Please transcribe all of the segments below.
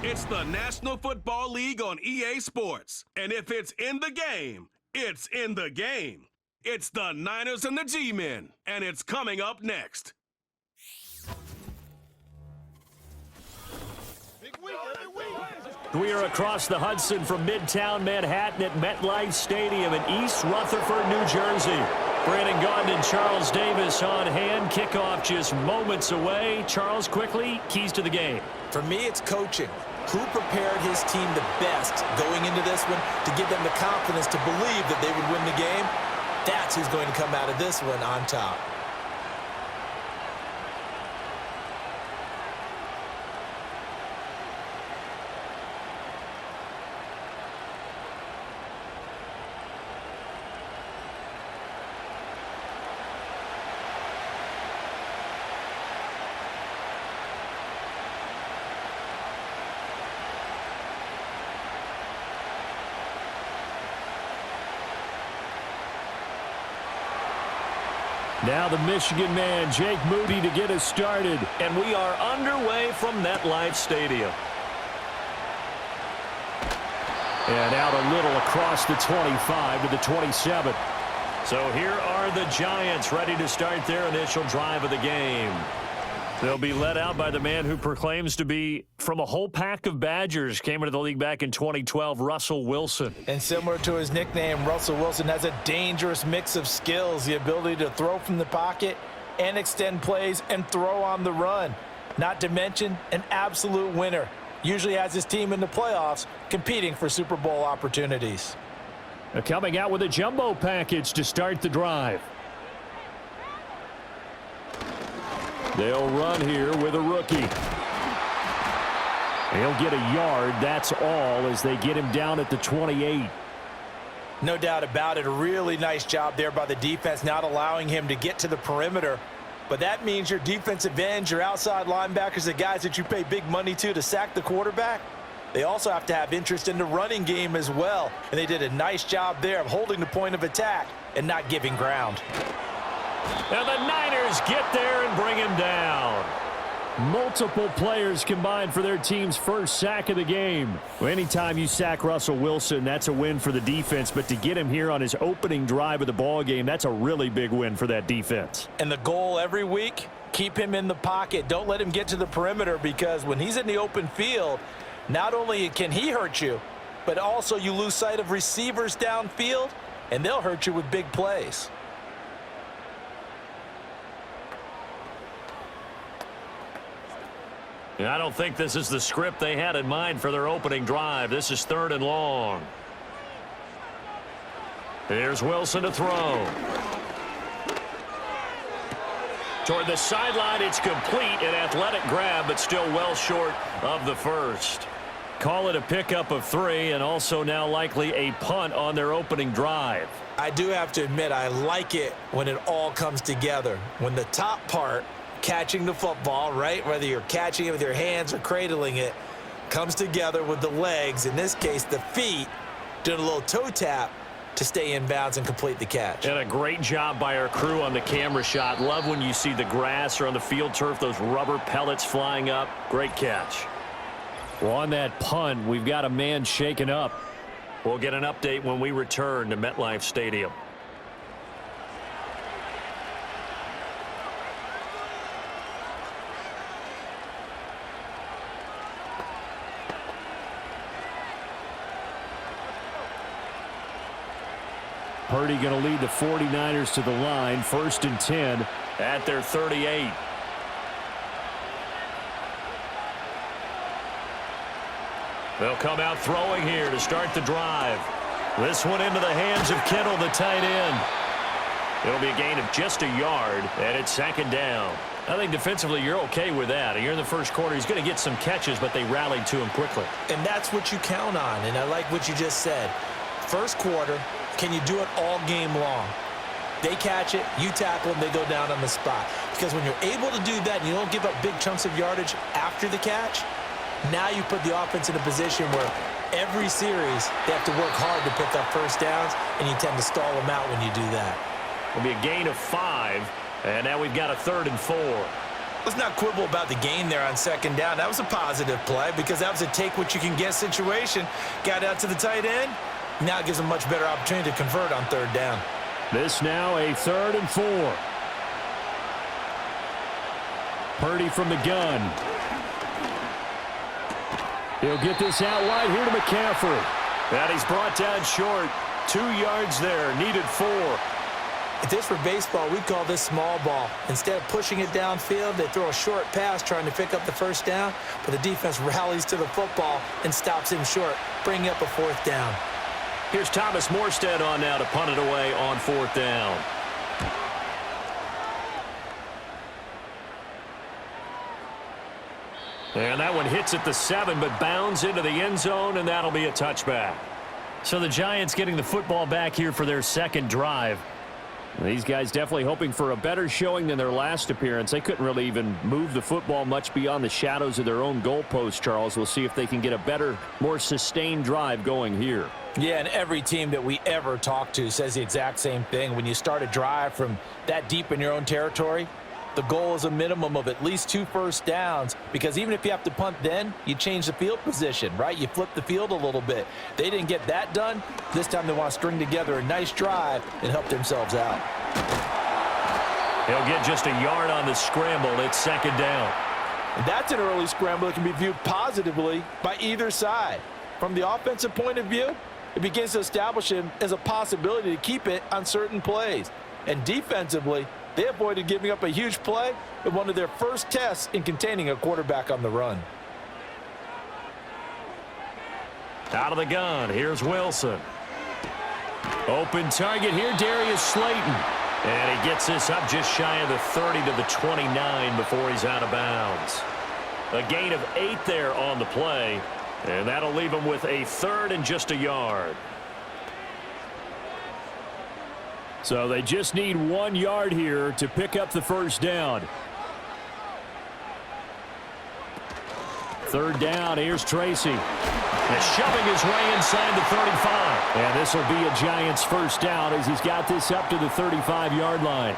It's the National Football League on EA Sports. And if it's in the game, it's in the game. It's the Niners and the G-Men, and it's coming up next. We are across the Hudson from Midtown Manhattan at MetLife Stadium in East Rutherford, New Jersey. Brandon Gaudin and Charles Davis on hand. Kickoff just moments away. Charles, quickly, keys to the game. For me, it's coaching. Who prepared his team the best going into this one to give them the confidence to believe that they would win the game? That's who's going to come out of this one on top. Now the Michigan man, Jake Moody, to get us started. And we are underway from MetLife Stadium. And out a little across the 25 to the 27. So here are the Giants ready to start their initial drive of the game. They'll be led out by the man who proclaims to be from a whole pack of Badgers. Came into the league back in 2012, Russell Wilson. And similar to his nickname, Russell Wilson has a dangerous mix of skills. The ability to throw from the pocket and extend plays and throw on the run. Not to mention an absolute winner. Usually has his team in the playoffs competing for Super Bowl opportunities. Coming out with a jumbo package to start the drive. They'll run here with a rookie. He'll get a yard, that's all, as they get him down at the 28. No doubt about it. A really nice job there by the defense, not allowing him to get to the perimeter. But that means your defensive ends, your outside linebackers, the guys that you pay big money to sack the quarterback, they also have to have interest in the running game as well. And they did a nice job there of holding the point of attack and not giving ground. And the Niners get there and bring him down. Multiple players combined for their team's first sack of the game. Well, anytime you sack Russell Wilson, that's a win for the defense. But to get him here on his opening drive of the ball game, that's a really big win for that defense. And the goal every week, keep him in the pocket. Don't let him get to the perimeter, because when he's in the open field, not only can he hurt you, but also you lose sight of receivers downfield, and they'll hurt you with big plays. I don't think this is the script they had in mind for their opening drive. This is 3rd and long. Here's Wilson to throw. Toward the sideline, it's complete. An athletic grab, but still well short of the first. Call it a pickup of 3, and also now likely a punt on their opening drive. I do have to admit, I like it when it all comes together. When the top part, catching the football, right, whether you're catching it with your hands or cradling it, comes together with the legs, in this case the feet, doing a little toe tap to stay in bounds and complete the catch. And a great job by our crew on the camera shot. Love when you see the grass or on the field turf, those rubber pellets flying up. Great catch. Well, on that punt, we've got a man shaken up. We'll get an update when we return to MetLife Stadium. Purdy going to lead the 49ers to the line. 1st and 10 at their 38. They'll come out throwing here to start the drive. This one into the hands of Kittle, the tight end. It'll be a gain of just a yard, and it's 2nd down. I think defensively you're okay with that. Here in the first quarter, he's going to get some catches, but they rallied to him quickly. And that's what you count on, and I like what you just said. First quarter, can you do it all game long? They catch it, you tackle them, they go down on the spot. Because when you're able to do that and you don't give up big chunks of yardage after the catch, now you put the offense in a position where every series they have to work hard to pick up first downs, and you tend to stall them out when you do that. It'll be a gain of 5, and now we've got a 3rd and 4. Let's not quibble about the gain there on second down. That was a positive play because that was a take-what-you-can-get situation. Got out to the tight end. Now it gives them much better opportunity to convert on third down. This now a 3rd and 4. Purdy from the gun. He'll get this out wide here to McCaffrey. And he's brought down short. 2 yards there, needed 4. If this were baseball, we'd call this small ball. Instead of pushing it downfield, they throw a short pass trying to pick up the first down, but the defense rallies to the football and stops him short, bringing up a 4th down. Here's Thomas Morstead on now to punt it away on 4th down. And that one hits at the 7, but bounds into the end zone, and that'll be a touchback. So the Giants getting the football back here for their second drive. These guys definitely hoping for a better showing than their last appearance. They couldn't really even move the football much beyond the shadows of their own goalpost, Charles. We'll see if they can get a better, more sustained drive going here. Yeah, and every team that we ever talk to says the exact same thing. When you start a drive from that deep in your own territory, the goal is a minimum of at least 2 first downs, because even if you have to punt then, you change the field position, right? You flip the field a little bit. They didn't get that done. This time they want to string together a nice drive and help themselves out. He'll get just a yard on the scramble. It's 2nd down. And that's an early scramble that can be viewed positively by either side. From the offensive point of view, it begins to establish him as a possibility to keep it on certain plays. And defensively, they avoided giving up a huge play in one of their first tests in containing a quarterback on the run. Out of the gun, here's Wilson. Open target here, Darius Slayton. And he gets this up just shy of the 30 to the 29 before he's out of bounds. A gain of 8 there on the play, and that'll leave him with a 3rd and just a yard. So they just need 1 yard here to pick up the first down. 3rd down, here's Tracy. And shoving his way inside the 35. And this will be a Giants first down as he's got this up to the 35-yard line.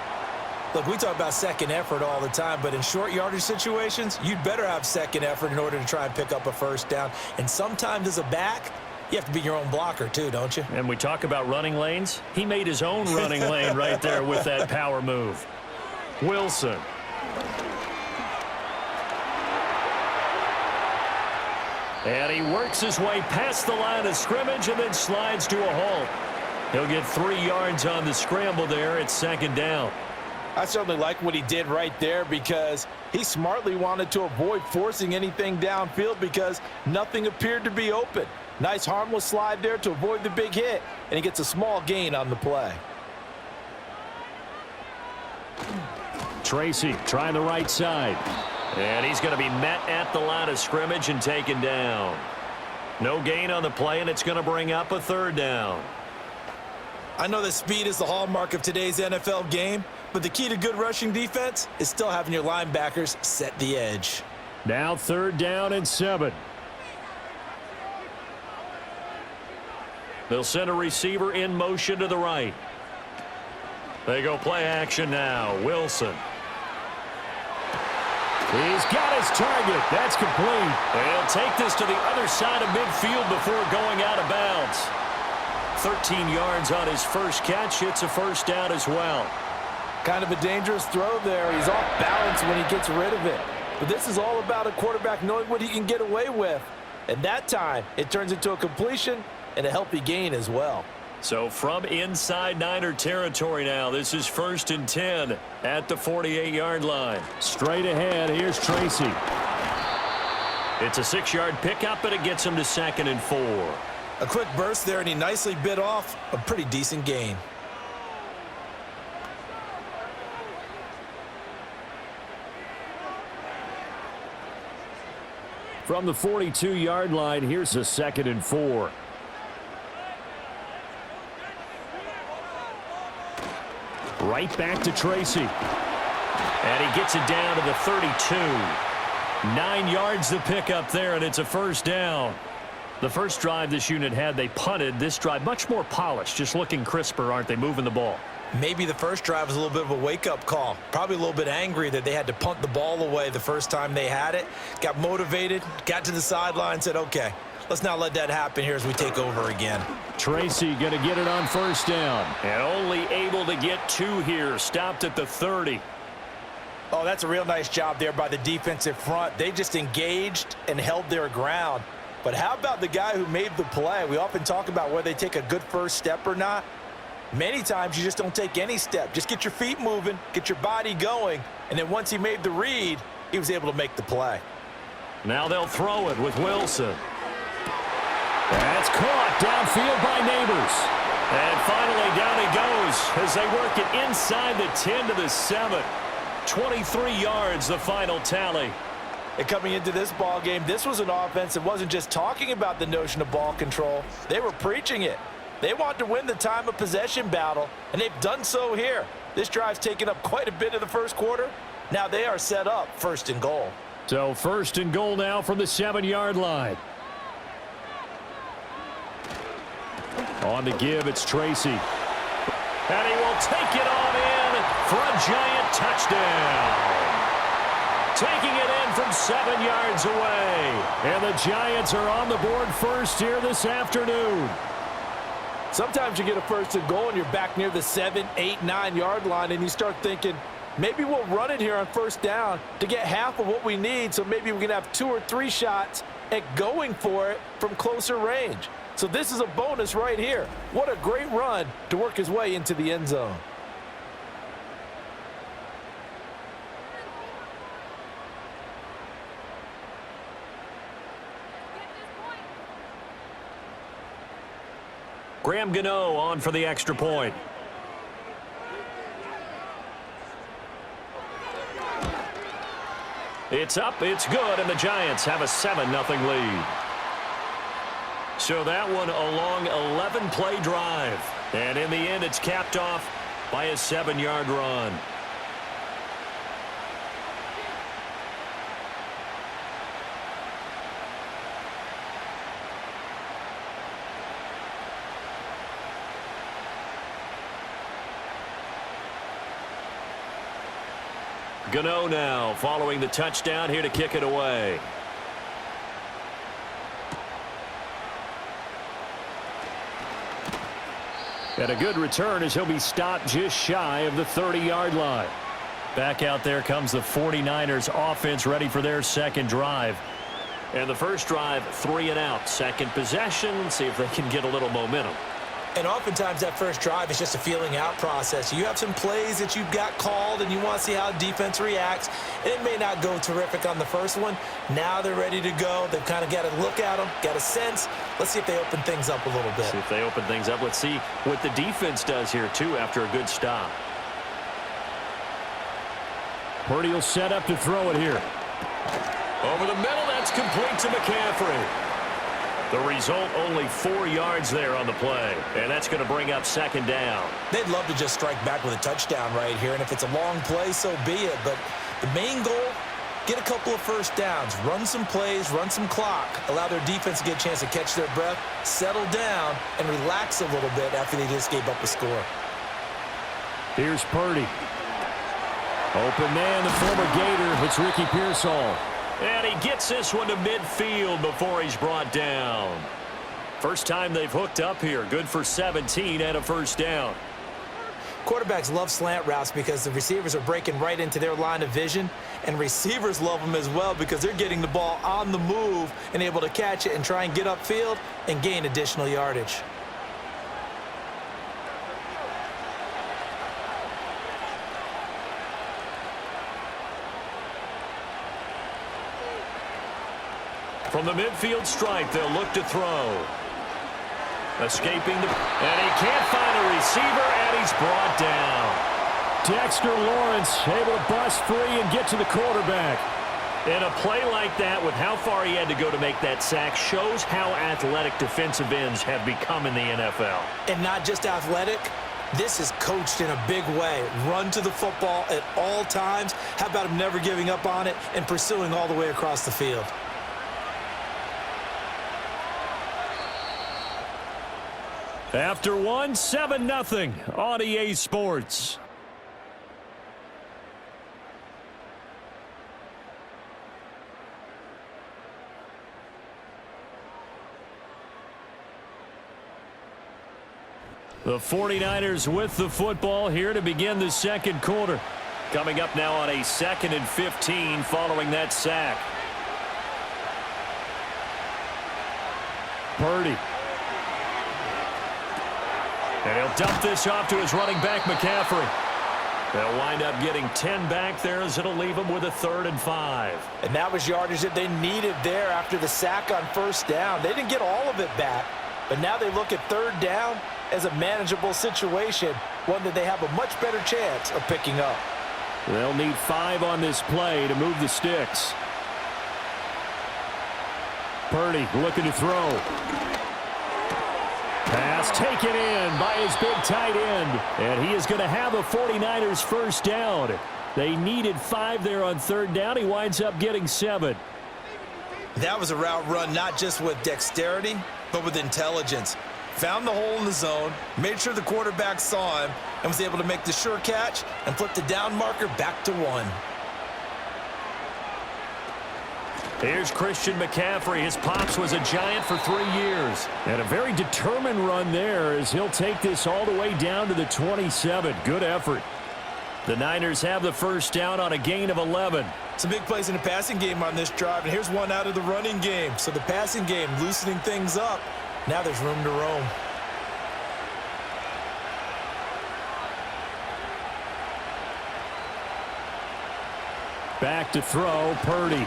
Look, we talk about second effort all the time, but in short yardage situations, you'd better have second effort in order to try and pick up a first down. And sometimes as a back, you have to be your own blocker too, don't you? And we talk about running lanes. He made his own running lane right there with that power move. Wilson. And he works his way past the line of scrimmage and then slides to a halt. He'll get 3 yards on the scramble there. It's 2nd down. I certainly like what he did right there because he smartly wanted to avoid forcing anything downfield because nothing appeared to be open. Nice harmless slide there to avoid the big hit, and he gets a small gain on the play. Tracy trying the right side. And he's going to be met at the line of scrimmage and taken down. No gain on the play, and it's going to bring up a 3rd down. I know that speed is the hallmark of today's NFL game, but the key to good rushing defense is still having your linebackers set the edge. Now 3rd down and 7. They'll send a receiver in motion to the right. They go play action now. Wilson. He's got his target. That's complete. They'll take this to the other side of midfield before going out of bounds. 13 yards on his first catch. It's a first down as well. Kind of a dangerous throw there. He's off balance when he gets rid of it. But this is all about a quarterback knowing what he can get away with. And that time, it turns into a completion and a healthy gain as well. So from inside Niner territory now, this is 1st and 10 at the 48-yard line. Straight ahead, here's Tracy. It's a 6-yard pickup, but it gets him to 2nd and 4. A quick burst there, and he nicely bit off a pretty decent gain. From the 42-yard line, here's a 2nd and 4. Right back to Tracy. And he gets it down to the 32. 9 yards to pick up there, and it's a first down. The first drive this unit had, they punted. This drive, much more polished, just looking crisper, aren't they, moving the ball? Maybe the first drive was a little bit of a wake-up call. Probably a little bit angry that they had to punt the ball away the first time they had it. Got motivated, got to the sideline, said, okay, let's not let that happen here as we take over again. Tracy going to get it on first down. And only able to get 2 here. Stopped at the 30. Oh, that's a real nice job there by the defensive front. They just engaged and held their ground. But how about the guy who made the play? We often talk about whether they take a good first step or not. Many times you just don't take any step. Just get your feet moving, get your body going, and then once he made the read, he was able to make the play. Now they'll throw it with Wilson. That's caught downfield by Neighbors. And finally down he goes as they work it inside the 10 to the 7. 23 yards, the final tally. And coming into this ball game, this was an offense that wasn't just talking about the notion of ball control. They were preaching it. They want to win the time of possession battle, and they've done so here. This drive's taken up quite a bit of the first quarter. Now they are set up 1st and goal. So 1st and goal now from the 7-yard line. On to give, it's Tracy. And he will take it on in for a giant touchdown. Taking it in from 7 yards away. And the Giants are on the board first here this afternoon. Sometimes you get a 1st and goal and you're back near the 7, 8, 9-yard line, and you start thinking, maybe we'll run it here on 1st down to get half of what we need, so maybe we can have 2 or 3 shots at going for it from closer range. So this is a bonus right here. What a great run to work his way into the end zone. Graham Gano on for the extra point. It's up, it's good, and the Giants have a 7-0 lead. So that one a long 11-play drive. And in the end, it's capped off by a 7-yard run. Gano now following the touchdown here to kick it away. And a good return as he'll be stopped just shy of the 30-yard line. Back out there comes the 49ers offense ready for their second drive. And the first drive, 3 and out. Second possession, see if they can get a little momentum. And oftentimes that first drive is just a feeling out process. You have some plays that you've got called and you want to see how defense reacts. It may not go terrific on the first one. Now they're ready to go. They've kind of got to look at them, got a sense. Let's see if they open things up a little bit. See if they open things up. Let's see what the defense does here, too, after a good stop. Purdy will set up to throw it here. Over the middle, that's complete to McCaffrey. The result, only 4 yards there on the play. And that's going to bring up second down. They'd love to just strike back with a touchdown right here. And if it's a long play, so be it. But the main goal, get a couple of first downs. Run some plays, run some clock. Allow their defense to get a chance to catch their breath, settle down, and relax a little bit after they just gave up a score. Here's Purdy. Open man, the former Gator. It's Ricky Pearsall. And he gets this one to midfield before he's brought down. First time they've hooked up here. Good for 17 and a first down. Quarterbacks love slant routes because the receivers are breaking right into their line of vision. And receivers love them as well because they're getting the ball on the move and able to catch it and try and get upfield and gain additional yardage. From the midfield stripe, they'll look to throw. Escaping the... And he can't find a receiver, and he's brought down. Dexter Lawrence able to bust free and get to the quarterback. And a play like that, with how far he had to go to make that sack, shows how athletic defensive ends have become in the NFL. And not just athletic. This is coached in a big way. Run to the football at all times. How about him never giving up on it and pursuing all the way across the field? After one, 7-0 on EA Sports. The 49ers with the football here to begin the second quarter. Coming up now on a 2nd and 15 following that sack. Purdy. And he'll dump this off to his running back, McCaffrey. They'll wind up getting 10 back there as it'll leave them with a 3rd and 5. And that was yardage that they needed there after the sack on 1st down. They didn't get all of it back, but now they look at 3rd down as a manageable situation, one that they have a much better chance of picking up. They'll need 5 on this play to move the sticks. Purdy looking to throw. Pass taken in by his big tight end. And he is going to have a 49ers 1st down. They needed 5 there on 3rd down. He winds up getting 7. That was a route run not just with dexterity, but with intelligence. Found the hole in the zone, made sure the quarterback saw him, and was able to make the sure catch and flip the down marker back to 1. Here's Christian McCaffrey. His pops was a Giant for 3 years. And a very determined run there as he'll take this all the way down to the 27. Good effort. The Niners have the 1st down on a gain of 11. Some big plays in the passing game on this drive, and here's one out of the running game. So the passing game loosening things up. Now there's room to roam. Back to throw, Purdy.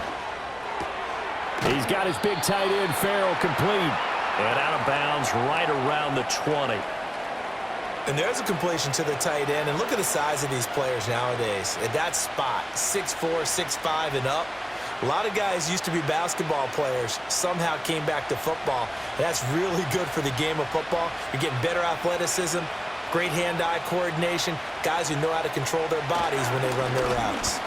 He's got his big tight end, Farrell, complete. And out of bounds right around the 20. And there's a completion to the tight end. And look at the size of these players nowadays. At that spot, 6'4", 6'5", and up. A lot of guys used to be basketball players, somehow came back to football. And that's really good for the game of football. You're getting better athleticism, great hand-eye coordination, guys who know how to control their bodies when they run their routes.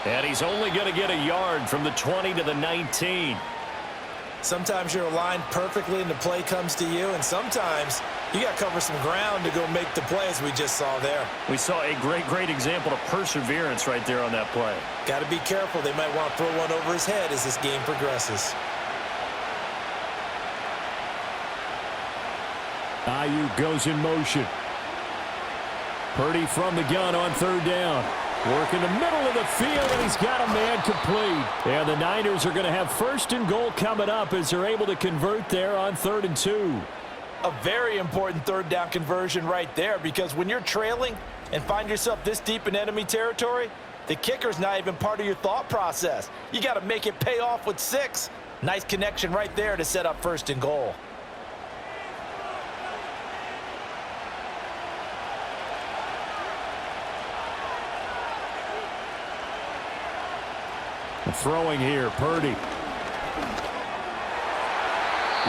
And he's only going to get a yard from the 20 to the 19. Sometimes you're aligned perfectly and the play comes to you, and sometimes you got to cover some ground to go make the play, as we just saw there. We saw a great example of perseverance right there on that play. Got to be careful. They might want to throw one over his head as this game progresses. Ayuk goes in motion. Purdy from the gun on 3rd down. Work in the middle of the field, and he's got a man complete. And the Niners are going to have 1st and goal coming up as they're able to convert there on 3rd and 2. A very important 3rd down conversion right there, because when you're trailing and find yourself this deep in enemy territory, the kicker's not even part of your thought process. You got to make it pay off with 6. Nice connection right there to set up 1st and goal. Throwing here, Purdy.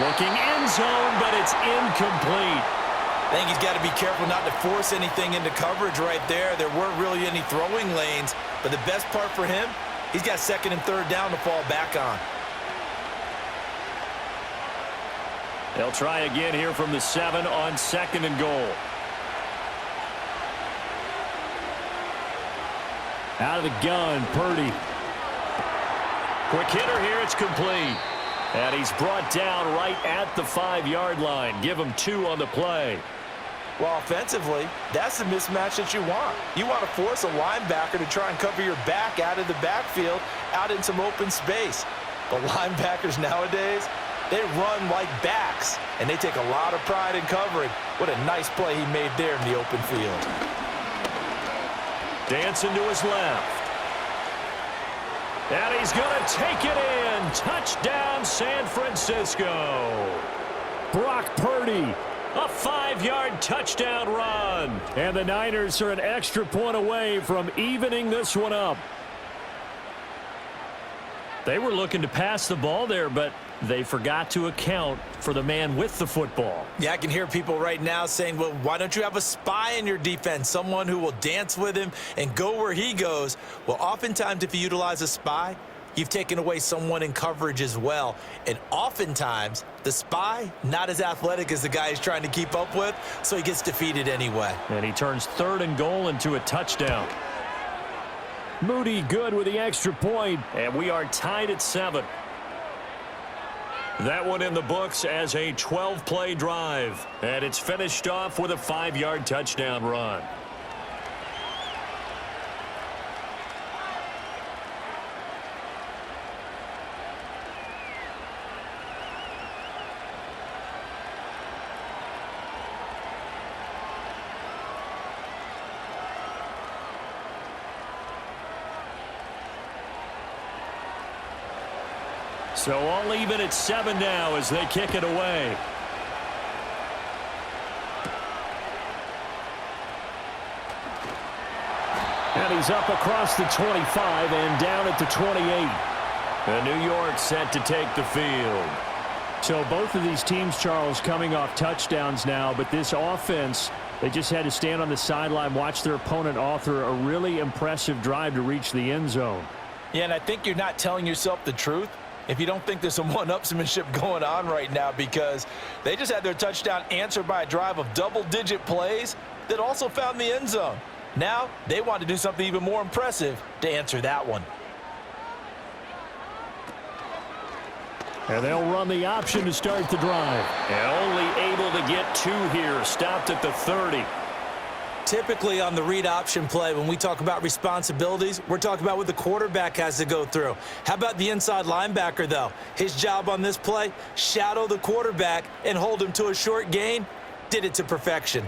Looking end zone, but it's incomplete. I think he's got to be careful not to force anything into coverage right there. There weren't really any throwing lanes, but the best part for him, he's got 2nd and 3rd down to fall back on. They'll try again here from the 7 on 2nd and goal. Out of the gun, Purdy. Quick hitter here, it's complete. And he's brought down right at the 5-yard line. Give him 2 on the play. Well, offensively, that's the mismatch that you want. You want to force a linebacker to try and cover your back out of the backfield, out in some open space. But linebackers nowadays, they run like backs, and they take a lot of pride in covering. What a nice play he made there in the open field. Dancing to his left. And he's going to take it in. Touchdown, San Francisco. Brock Purdy, a 5-yard touchdown run. And the Niners are an extra point away from evening this one up. They were looking to pass the ball there, but they forgot to account for the man with the football. Yeah, I can hear people right now saying, well, why don't you have a spy in your defense, someone who will dance with him and go where he goes? Well, oftentimes if you utilize a spy, you've taken away someone in coverage as well. And oftentimes, the spy, not as athletic as the guy he's trying to keep up with, so he gets defeated anyway. And he turns 3rd and goal into a touchdown. Moody good with the extra point, and we are tied at 7. That one in the books as a 12-play drive, and it's finished off with a 5-yard touchdown run. So all even at 7 now as they kick it away. And he's up across the 25 and down at the 28. And New York set to take the field. So both of these teams, Charles, coming off touchdowns now, but this offense, they just had to stand on the sideline, watch their opponent author a really impressive drive to reach the end zone. Yeah, and I think you're not telling yourself the truth if you don't think there's some one-upsmanship going on right now, because they just had their touchdown answered by a drive of double-digit plays that also found the end zone. Now they want to do something even more impressive to answer that one. And they'll run the option to start the drive. And only able to get 2 here, stopped at the 30. Typically on the read option play, when we talk about responsibilities, we're talking about what the quarterback has to go through. How about the inside linebacker, though? His job on this play, shadow the quarterback and hold him to a short gain. Did it to perfection.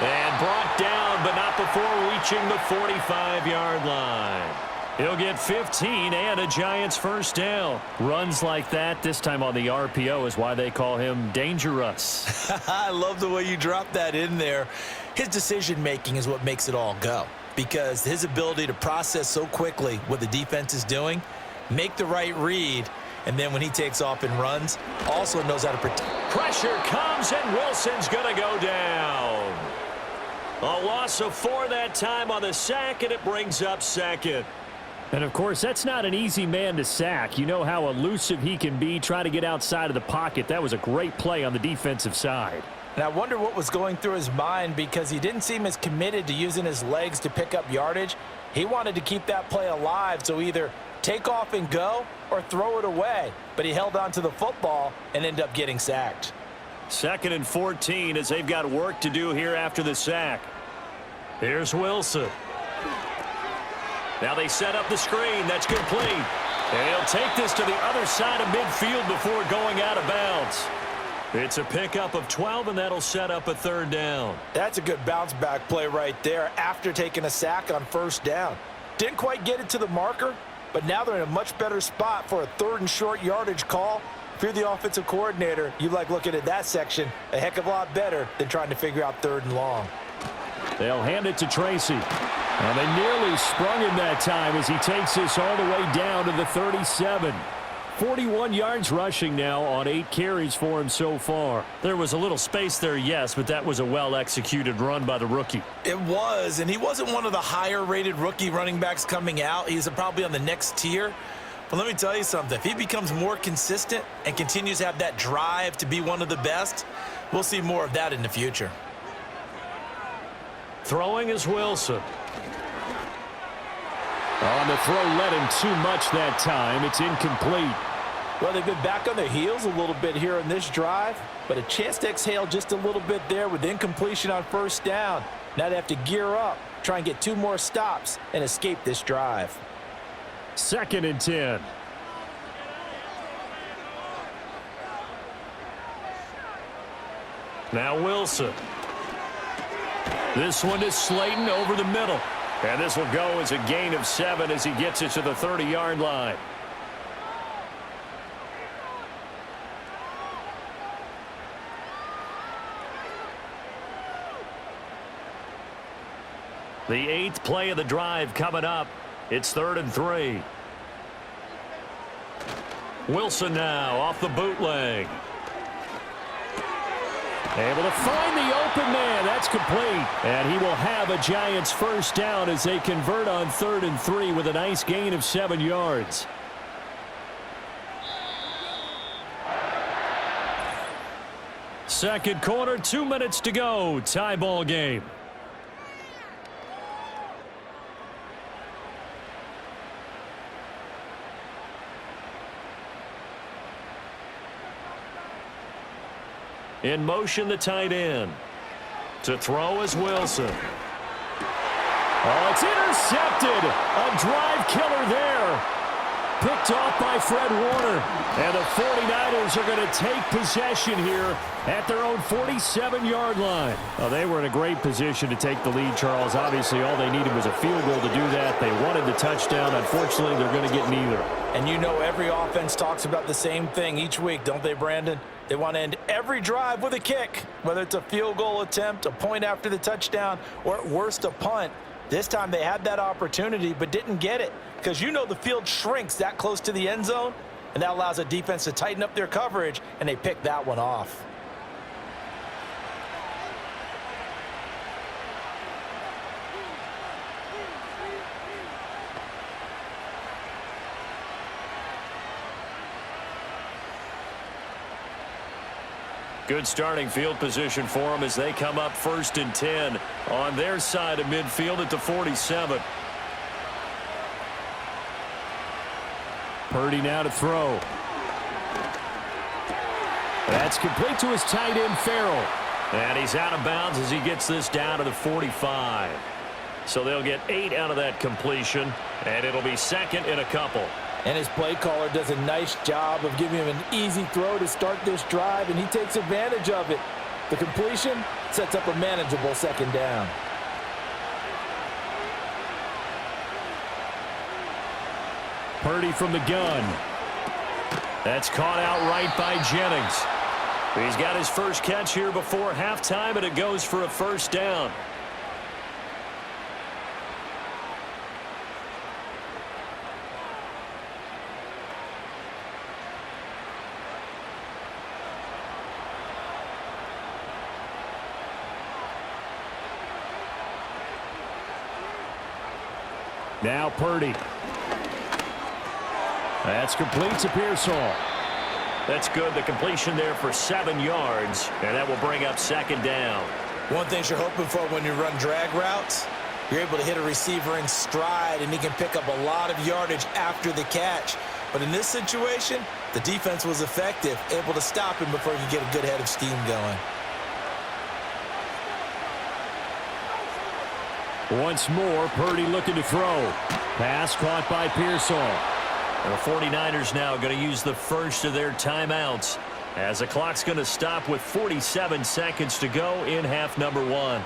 And brought down, but not before reaching the 45-yard line. He'll get 15 and a Giants first down. Runs like that, this time on the RPO, is why they call him dangerous. I love the way you dropped that in there. His decision-making is what makes it all go, because his ability to process so quickly what the defense is doing, make the right read, and then when he takes off and runs, also knows how to protect. Pressure comes, and Wilson's going to go down. A loss of 4 that time on the sack, and it brings up 2nd. And, of course, that's not an easy man to sack. You know how elusive he can be, trying to get outside of the pocket. That was a great play on the defensive side. And I wonder what was going through his mind, because he didn't seem as committed to using his legs to pick up yardage. He wanted to keep that play alive, so either take off and go or throw it away. But he held on to the football and ended up getting sacked. 2nd and 14 as they've got work to do here after the sack. Here's Wilson. Now they set up the screen. That's complete. And he'll take this to the other side of midfield before going out of bounds. It's a pickup of 12, and that'll set up a 3rd down. That's a good bounce-back play right there after taking a sack on 1st down. Didn't quite get it to the marker, but now they're in a much better spot for a 3rd and short yardage call. If you're the offensive coordinator, you like looking at that section a heck of a lot better than trying to figure out 3rd and long. They'll hand it to Tracy. And they nearly sprung him that time as he takes this all the way down to the 37. 41 yards rushing now on 8 carries for him so far. There was a little space there, yes, but that was a well-executed run by the rookie. It was, and he wasn't one of the higher-rated rookie running backs coming out. He's probably on the next tier. But let me tell you something. If he becomes more consistent and continues to have that drive to be one of the best, we'll see more of that in the future. Throwing is Wilson. On the throw, led him too much that time. It's incomplete. Well, they've been back on their heels a little bit here in this drive, but a chance to exhale just a little bit there with incompletion on 1st down. Now they have to gear up, try and get 2 more stops, and escape this drive. 2nd and 10. Now Wilson. This one is Slayton over the middle. And this will go as a gain of 7 as he gets it to the 30-yard line. The 8th play of the drive coming up. It's 3rd and 3. Wilson now off the bootleg. Able to find the open man. That's complete. And he will have a Giants first down as they convert on 3rd and 3 with a nice gain of 7 yards. Second quarter, 2 minutes to go. Tie ball game. In motion, the tight end. To throw is Wilson. Oh, it's intercepted. A drive killer there. Picked off by Fred Warner. And the 49ers are going to take possession here at their own 47-yard line. Oh, they were in a great position to take the lead, Charles. Obviously, all they needed was a field goal to do that. They wanted the touchdown. Unfortunately, they're going to get neither. And you know every offense talks about the same thing each week, don't they, Brandon? They want to end every drive with a kick, whether it's a field goal attempt, a point after the touchdown, or at worst a punt. This time they had that opportunity but didn't get it because you know the field shrinks that close to the end zone, and that allows a defense to tighten up their coverage, and they picked that one off. Good starting field position for them as they come up 1st and 10 on their side of midfield at the 47. Purdy now to throw. That's complete to his tight end, Farrell. And he's out of bounds as he gets this down to the 45. So they'll get 8 out of that completion, and it'll be 2nd and a couple. And his play caller does a nice job of giving him an easy throw to start this drive, and he takes advantage of it. The completion sets up a manageable 2nd down. Purdy from the gun. That's caught out right by Jennings. He's got his first catch here before halftime, and it goes for a first down. Now Purdy. That's complete to Pearsall. That's good. The completion there for 7 yards, and that will bring up 2nd down. One thing you're hoping for when you run drag routes, you're able to hit a receiver in stride, and he can pick up a lot of yardage after the catch. But in this situation, the defense was effective, able to stop him before he could get a good head of steam going. Once more, Purdy looking to throw. Pass caught by Pearsall. And the 49ers now going to use the first of their timeouts as the clock's going to stop with 47 seconds to go in half number 1.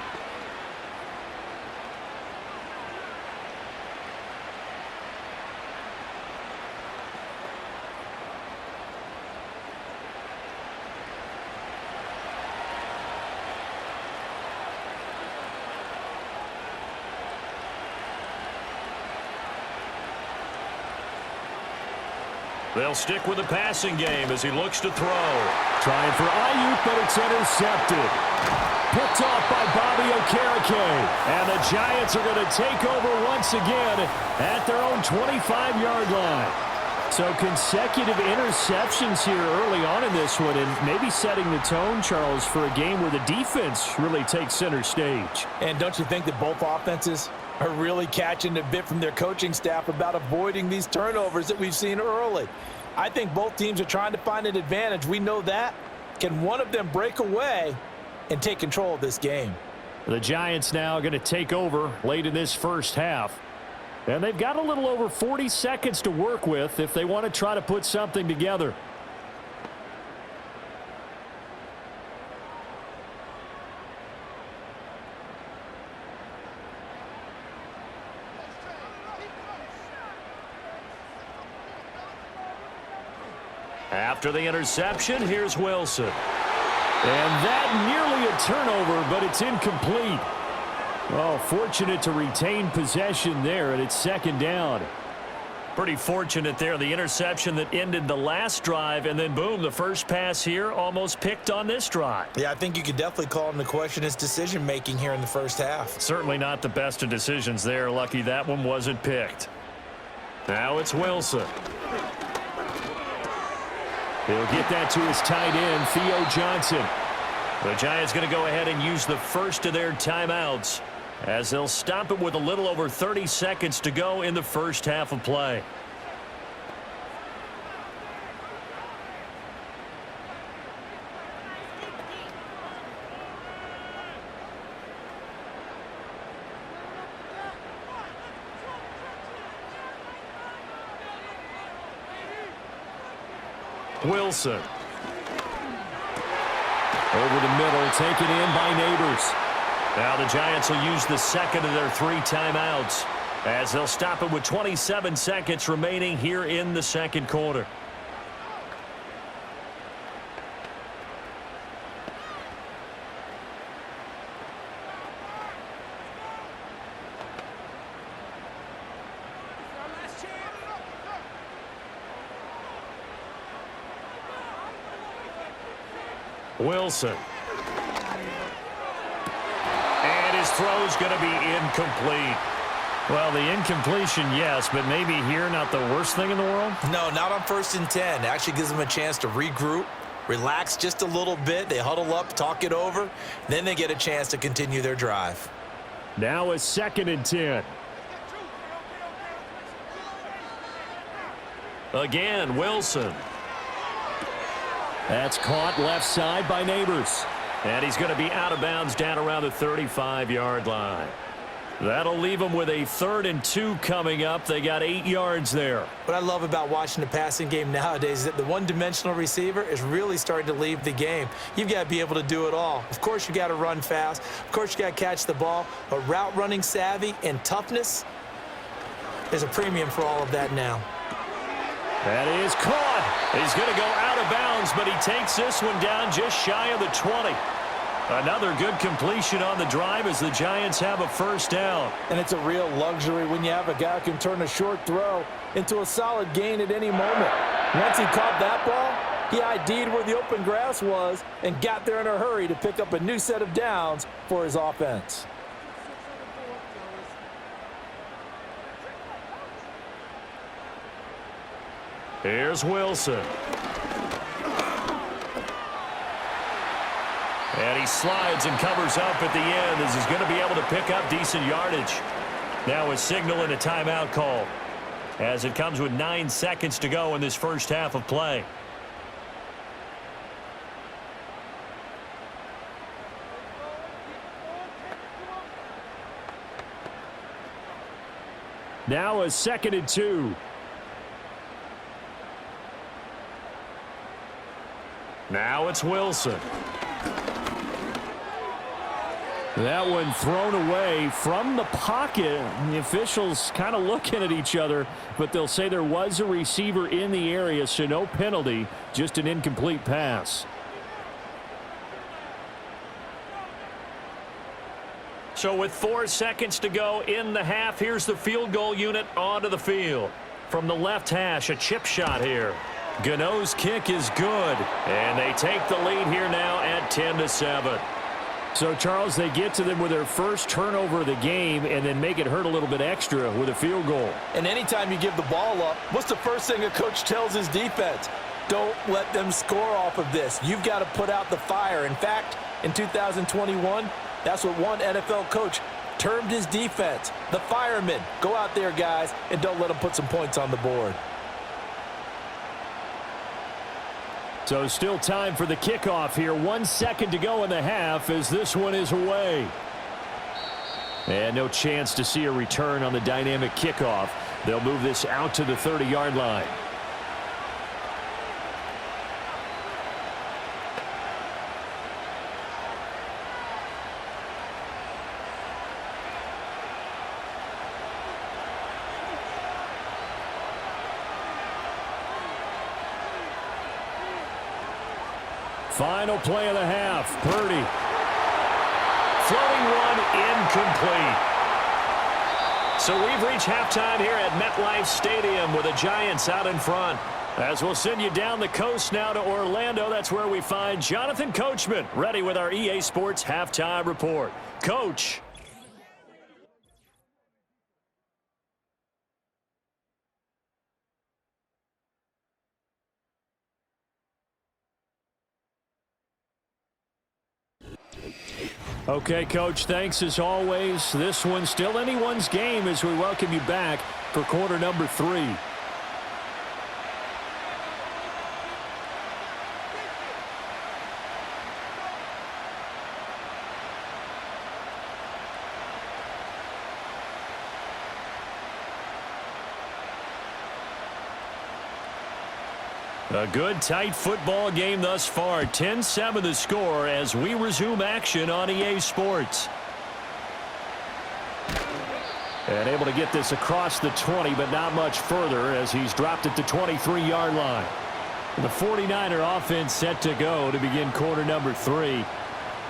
They'll stick with the passing game as he looks to throw. Trying for Ayuk, but it's intercepted. Picked off by Bobby Okereke. And the Giants are going to take over once again at their own 25-yard line. So consecutive interceptions here early on in this one, and maybe setting the tone, Charles, for a game where the defense really takes center stage. And don't you think that both offenses are really catching a bit from their coaching staff about avoiding these turnovers that we've seen early? I think both teams are trying to find an advantage. We know that. Can one of them break away and take control of this game? The Giants now going to take over late in this first half. And they've got a little over 40 seconds to work with if they want to try to put something together. After the interception, here's Wilson. And that nearly a turnover, but it's incomplete. Oh, fortunate to retain possession there, and it's 2nd down. Pretty fortunate there, the interception that ended the last drive, and then boom, the first pass here almost picked on this drive. Yeah, I think you could definitely call him to question his decision-making here in the first half. Certainly not the best of decisions there. Lucky that one wasn't picked. Now it's Wilson. He'll get that to his tight end, Theo Johnson. The Giants going to go ahead and use the first of their timeouts as they'll stop it with a little over 30 seconds to go in the first half of play. Wilson. Over the middle, taken in by Neighbors. Now the Giants will use the second of their 3 timeouts as they'll stop it with 27 seconds remaining here in the second quarter. Wilson. And his throw's going to be incomplete. Well, the incompletion, yes, but maybe here not the worst thing in the world? No, not on 1st and 10. It actually gives them a chance to regroup, relax just a little bit. They huddle up, talk it over. Then they get a chance to continue their drive. Now a 2nd and 10. Again, Wilson. That's caught left side by Neighbors. And he's going to be out of bounds down around the 35-yard line. That'll leave them with a 3rd and 2 coming up. They got 8 yards there. What I love about watching the passing game nowadays is that the one-dimensional receiver is really starting to leave the game. You've got to be able to do it all. Of course, you got to run fast. Of course, you got to catch the ball. But route running savvy and toughness, there's a premium for all of that now. That is caught. He's going to go out of bounds, but he takes this one down just shy of the 20. Another good completion on the drive as the Giants have a first down. And it's a real luxury when you have a guy who can turn a short throw into a solid gain at any moment. Once he caught that ball, he ID'd where the open grass was and got there in a hurry to pick up a new set of downs for his offense. Here's Wilson. And he slides and covers up at the end as he's going to be able to pick up decent yardage. Now a signal and a timeout call as it comes with 9 seconds to go in this first half of play. Now a 2nd and 2. Now it's Wilson. That one thrown away from the pocket. The officials kind of looking at each other, but they'll say there was a receiver in the area, so no penalty, just an incomplete pass. So with 4 seconds to go in the half, here's the field goal unit onto the field. From the left hash, a chip shot here. Gano's kick is good, and they take the lead here now at 10-7. So, Charles, they get to them with their first turnover of the game and then make it hurt a little bit extra with a field goal. And anytime you give the ball up, what's the first thing a coach tells his defense? Don't let them score off of this. You've got to put out the fire. In fact, in 2021, that's what one NFL coach termed his defense, the firemen. Go out there, guys, and don't let them put some points on the board. So still time for the kickoff here. 1 second to go in the half as this one is away. And no chance to see a return on the dynamic kickoff. They'll move this out to the 30-yard line. Final play of the half. Purdy. Floating one incomplete. So we've reached halftime here at MetLife Stadium with the Giants out in front. As we'll send you down the coast now to Orlando, that's where we find Jonathan Coachman ready with our EA Sports Halftime Report. Coach. Okay, Coach, thanks as always. This one's still anyone's game as we welcome you back for quarter number 3. A good, tight football game thus far. 10-7 the score as we resume action on EA Sports. And able to get this across the 20, but not much further as he's dropped at the 23-yard line. The 49er offense set to go to begin quarter number 3.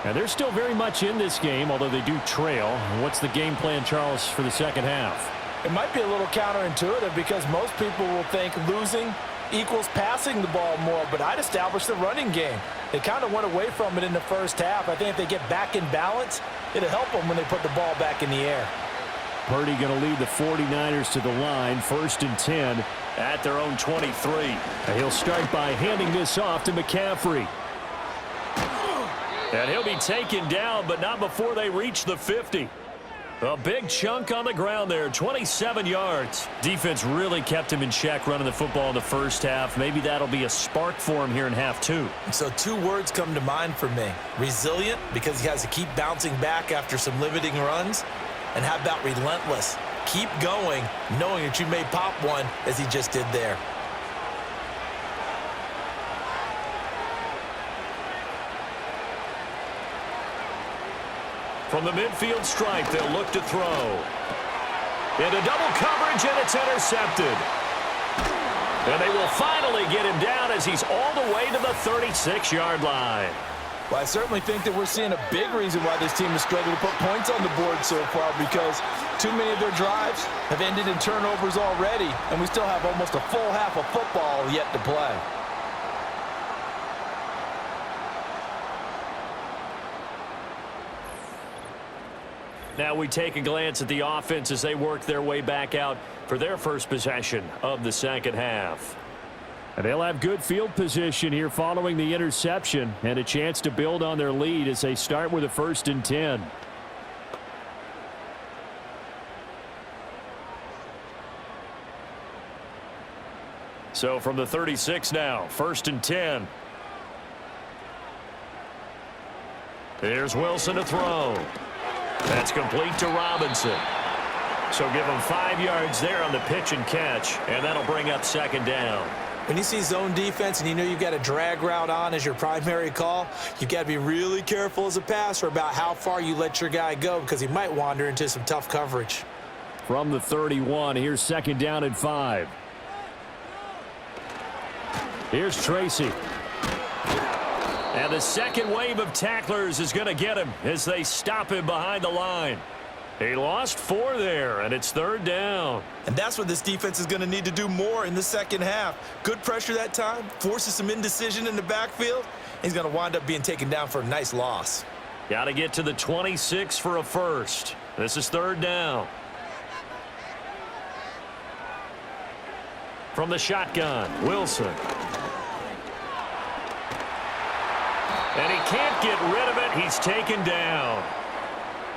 And they're still very much in this game, although they do trail. What's the game plan, Charles, for the second half? It might be a little counterintuitive because most people will think losing equals passing the ball more, but I'd establish the running game. They kind of went away from it in the first half. I think if they get back in balance, it'll help them when they put the ball back in the air. Purdy going to lead the 49ers to the line, 1st and 10 at their own 23. And he'll start by handing this off to McCaffrey. And he'll be taken down, but not before they reach the 50. A big chunk on the ground there, 27 yards. Defense really kept him in check running the football in the first half. Maybe that'll be a spark for him here in half 2. So 2 words come to mind for me. Resilient, because he has to keep bouncing back after some limiting runs. And how about relentless? Keep going, knowing that you may pop one as he just did there. From the midfield stripe, they'll look to throw. Into double coverage, and it's intercepted. And they will finally get him down as he's all the way to the 36-yard line. Well, I certainly think that we're seeing a big reason why this team has struggled to put points on the board so far, because too many of their drives have ended in turnovers already, and we still have almost a full half of football yet to play. Now we take a glance at the offense as they work their way back out for their first possession of the second half. And they'll have good field position here following the interception and a chance to build on their lead as they start with a 1st and 10. So from the 36 now, 1st and 10. Here's Wilson to throw. That's complete to Robinson. So give him 5 yards there on the pitch and catch, and that'll bring up 2nd down. When you see zone defense and you know you've got a drag route on as your primary call, you've got to be really careful as a passer about how far you let your guy go because he might wander into some tough coverage. From the 31, here's 2nd down and 5. Here's Tracy. And the second wave of tacklers is going to get him as they stop him behind the line. He lost 4 there, and it's 3rd down. And that's what this defense is going to need to do more in the second half. Good pressure that time, forces some indecision in the backfield. He's going to wind up being taken down for a nice loss. Got to get to the 26 for a first. This is 3rd down. From the shotgun, Wilson. And he can't get rid of it. He's taken down.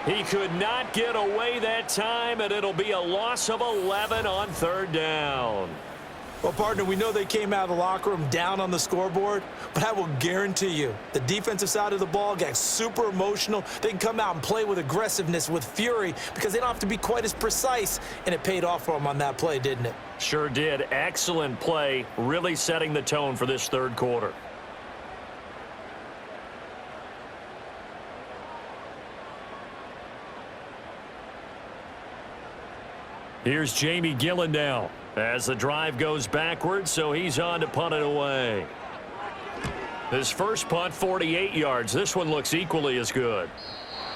He could not get away that time, and it'll be a loss of 11 on 3rd down. Well, partner, we know they came out of the locker room down on the scoreboard, but I will guarantee you the defensive side of the ball got super emotional. They can come out and play with aggressiveness, with fury, because they don't have to be quite as precise, and it paid off for them on that play, didn't it? Sure did. Excellent play, really setting the tone for this 3rd quarter. Here's Jamie Gillen now as the drive goes backwards, so he's on to punt it away. His first punt, 48 yards. This one looks equally as good.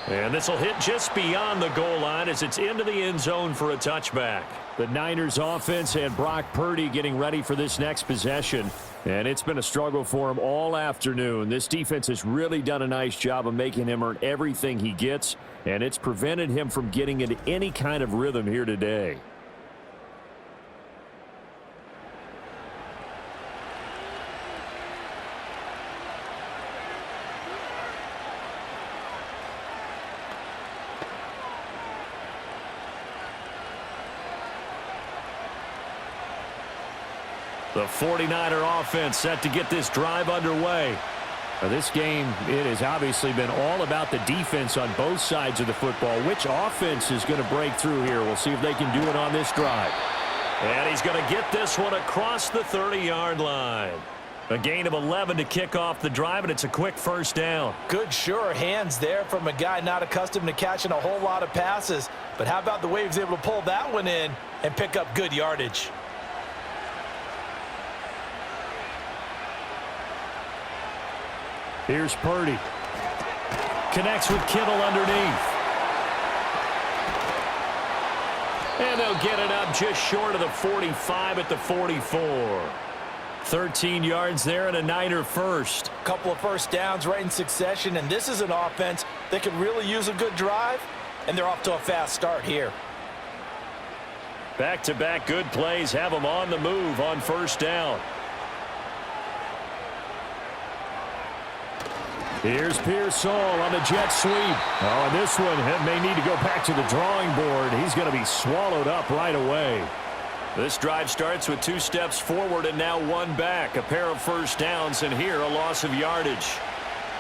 And this will hit just beyond the goal line as it's into the end zone for a touchback. The Niners offense and Brock Purdy getting ready for this next possession. And it's been a struggle for him all afternoon. This defense has really done a nice job of making him earn everything he gets. And it's prevented him from getting into any kind of rhythm here today. The 49er offense set to get this drive underway. Now this game, it has obviously been all about the defense on both sides of the football. Which offense is going to break through here? We'll see if they can do it on this drive. And he's going to get this one across the 30-yard line. A gain of 11 to kick off the drive, and it's a quick first down. Good, sure hands there from a guy not accustomed to catching a whole lot of passes. But how about the way he was able to pull that one in and pick up good yardage? Here's Purdy. Connects with Kittle underneath. And they'll get it up just short of the 45 at the 44. 13 yards there and a Niner first. Couple of first downs right in succession, and this is an offense that could really use a good drive, and they're off to a fast start here. Back-to-back good plays have them on the move on first down. Here's Pearsall on the jet sweep. Oh, and this one may need to go back to the drawing board. He's going to be swallowed up right away. This drive starts with 2 steps forward and now 1 back. A pair of first downs, and here a loss of yardage.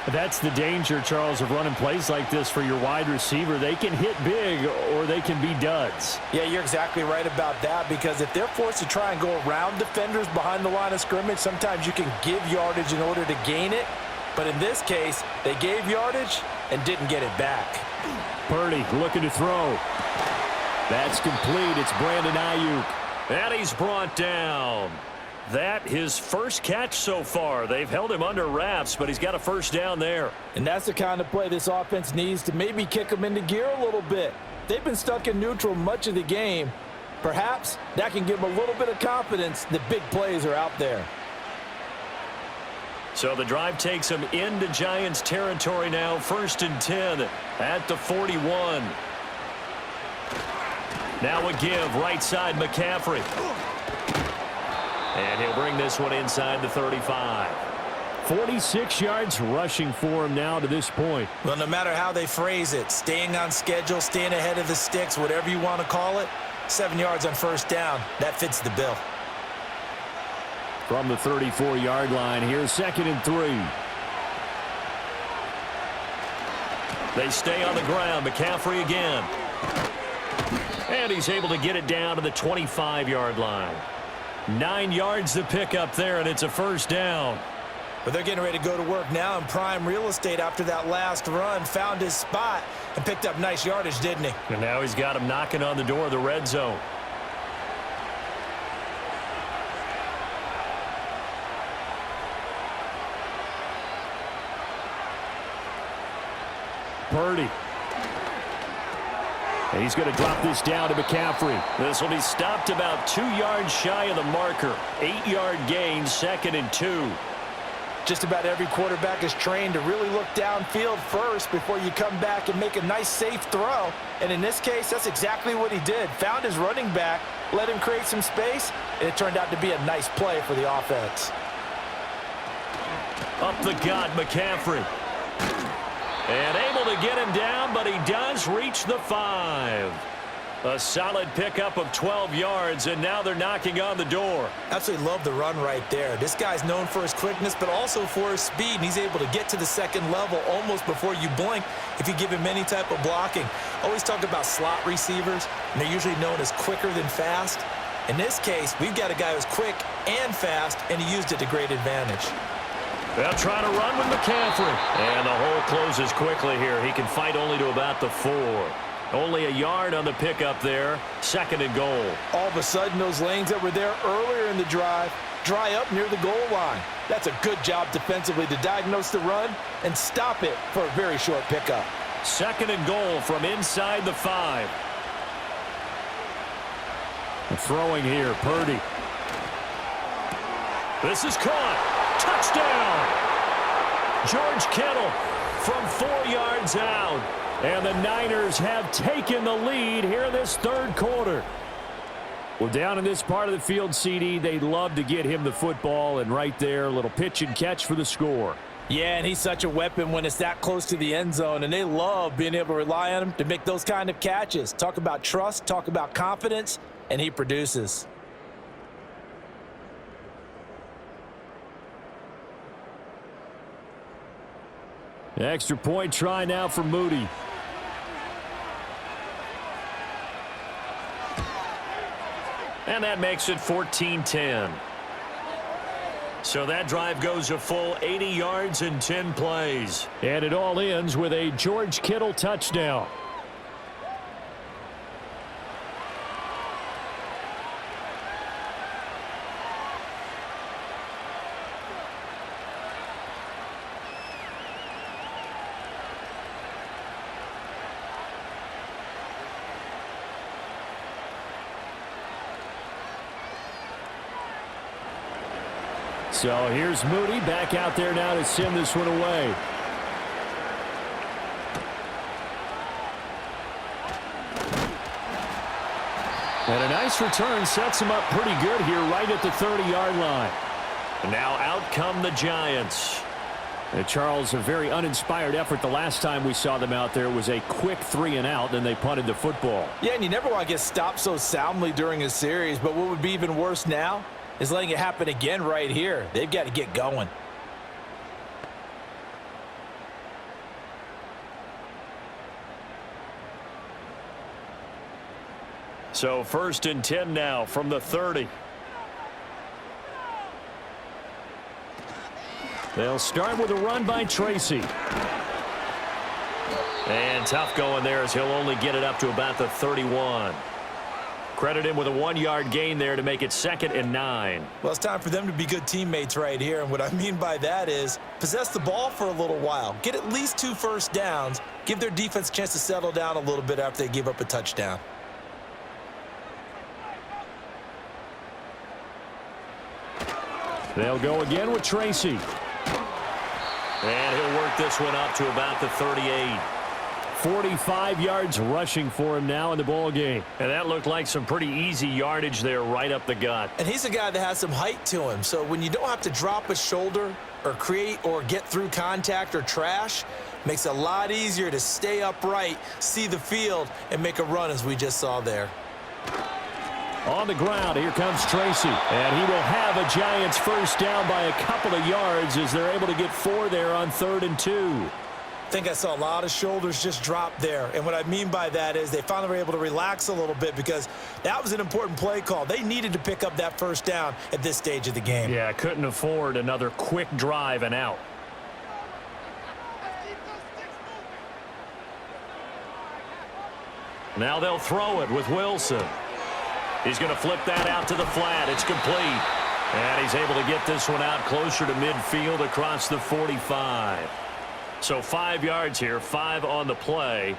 That's the danger, Charles, of running plays like this for your wide receiver. They can hit big or they can be duds. Yeah, you're exactly right about that, because if they're forced to try and go around defenders behind the line of scrimmage, sometimes you can give yardage in order to gain it. But in this case, they gave yardage and didn't get it back. Purdy looking to throw. That's complete. It's Brandon Ayuk. And he's brought down. That his first catch so far. They've held him under wraps, but he's got a first down there. And that's the kind of play this offense needs to maybe kick them into gear a little bit. They've been stuck in neutral much of the game. Perhaps that can give them a little bit of confidence that big plays are out there. So the drive takes them into Giants territory now. 1st and 10 at the 41. Now a give, right side McCaffrey. And he'll bring this one inside the 35. 46 yards rushing for him now to this point. Well, no matter how they phrase it, staying on schedule, staying ahead of the sticks, whatever you want to call it, 7 yards on first down, that fits the bill. From the 34-yard line, here's 2nd and 3. They stay on the ground. McCaffrey again. And he's able to get it down to the 25-yard line. 9 yards to pick up there, and it's a first down. But they're getting ready to go to work now in prime real estate after that last run. Found his spot and picked up nice yardage, didn't he? And now he's got him knocking on the door of the red zone. Purdy. And he's going to drop this down to McCaffrey. This will be stopped about 2 yards shy of the marker. 8-yard gain, 2nd and 2. Just about every quarterback is trained to really look downfield first before you come back and make a nice, safe throw. And in this case, that's exactly what he did. Found his running back, let him create some space, and it turned out to be a nice play for the offense. Up the gut, McCaffrey. And able to get him down, but he does reach the 5. A solid pickup of 12 yards, and now they're knocking on the door. Absolutely love the run right there. This guy's known for his quickness, but also for his speed, and he's able to get to the 2nd level almost before you blink if you give him any type of blocking. Always talk about slot receivers, and they're usually known as quicker than fast. In this case, we've got a guy who's quick and fast, and he used it to great advantage. They'll try to run with McCaffrey. And the hole closes quickly here. He can fight only to about the 4. Only a yard on the pickup there. 2nd and goal. All of a sudden, those lanes that were there earlier in the drive dry up near the goal line. That's a good job defensively to diagnose the run and stop it for a very short pickup. Second and goal from inside the 5. Throwing here, Purdy. This is caught. Touchdown! George Kittle from 4 yards out. And the Niners have taken the lead here this third quarter. Well, down in this part of the field, CD, they'd love to get him the football, and right there, a little pitch and catch for the score. Yeah, and he's such a weapon when it's that close to the end zone, and they love being able to rely on him to make those kind of catches. Talk about trust, talk about confidence, and he produces. Extra point try now for Moody. And that makes it 14-10. So that drive goes a full 80 yards in 10 plays. And it all ends with a George Kittle touchdown. So here's Moody back out there now to send this one away. And a nice return sets him up pretty good here right at the 30-yard line. And now out come the Giants. And Charles, a very uninspired effort. The last time we saw them out there was a quick 3-and-out, then they punted the football. Yeah, and you never want to get stopped so soundly during a series, but what would be even worse now is letting it happen again right here. They've got to get going. So 1st and 10 now from the 30. They'll start with a run by Tracy. And tough going there as he'll only get it up to about the 31. Credit him with a 1-yard gain there to make it 2nd and 9. Well, it's time for them to be good teammates right here, and what I mean by that is possess the ball for a little while, get at least 2 first downs, give their defense a chance to settle down a little bit after they give up a touchdown. They'll go again with Tracy. And he'll work this one up to about the 38. 45 yards rushing for him now in the ball game. And that looked like some pretty easy yardage there right up the gut. And he's a guy that has some height to him, so when you don't have to drop a shoulder or create or get through contact or trash, makes it a lot easier to stay upright, see the field, and make a run as we just saw there. On the ground, here comes Tracy. And he will have a Giants first down by a couple of yards as they're able to get 4 there on 3rd and 2. I think I saw a lot of shoulders just drop there. And what I mean by that is they finally were able to relax a little bit because that was an important play call. They needed to pick up that first down at this stage of the game. Yeah, couldn't afford another quick drive and out. Now they'll throw it with Wilson. He's going to flip that out to the flat. It's complete. And he's able to get this one out closer to midfield across the 45. So 5 yards here, 5 on the play,